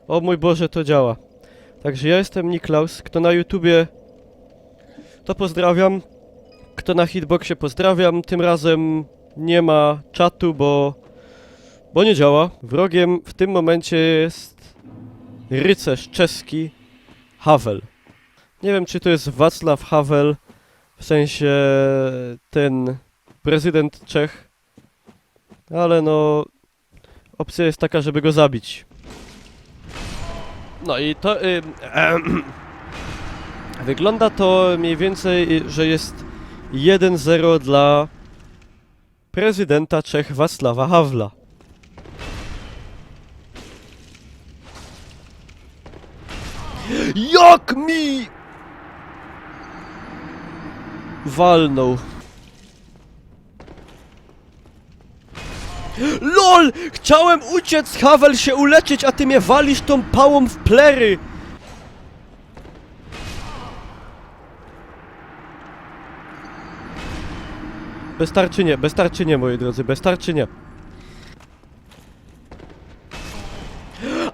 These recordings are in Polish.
O mój Boże, to działa. Także ja jestem Niklaus. Kto na YouTubie, to pozdrawiam. Kto na Hitboxie, pozdrawiam. Tym razem nie ma czatu, bo nie działa. Wrogiem w tym momencie jest rycerz czeski Havel. Nie wiem, czy to jest Wacław Havel, w sensie ten prezydent Czech, ale no opcja jest taka, żeby go zabić. No i to wygląda to mniej więcej, że jest 1-0 dla prezydenta Czech Wacława Havla. Jak mi walnął. LOL! Chciałem uciec, Havel, się uleczyć, a ty mnie walisz tą pałą w plery! Bez tarczy nie, moi drodzy, bez tarczy nie.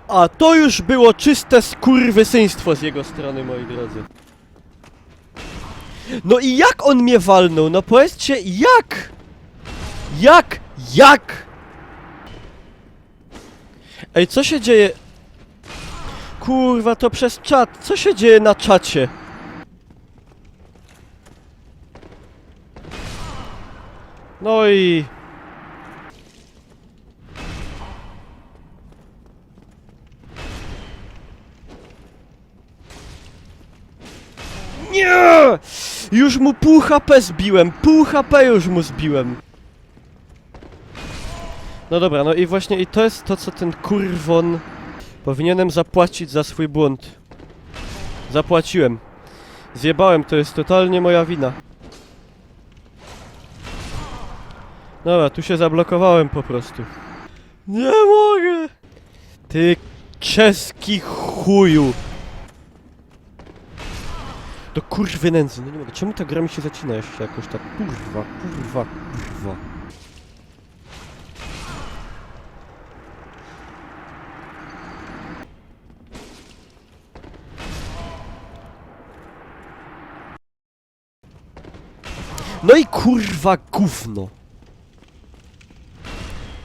A to już było czyste skurwysyństwo z jego strony, moi drodzy. No i jak on mnie walnął? No powiedzcie, jak? Jak? Ej, co się dzieje? Kurwa, to przez czat. Co się dzieje na czacie? No i... Nie! Już mu pół HP zbiłem. Pół HP już mu zbiłem. No dobra, no i właśnie i to jest to, co ten kurwon... Powinienem zapłacić za swój błąd. Zapłaciłem. Zjebałem, to jest totalnie moja wina. Dobra, tu się zablokowałem po prostu. Nie mogę! Ty czeski chuju! Do kurwy nędzy, no nie mogę. Czemu ta gra mi się zacina jeszcze jakoś tak? Kurwa. No i kurwa gówno!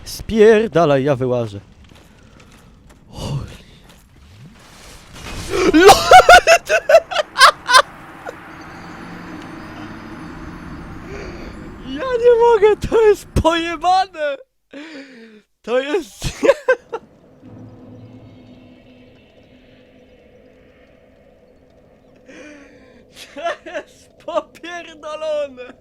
Spierdalaj, ja wyłażę. Ja nie mogę, to jest pojebane! To jest... To jest popierdolone!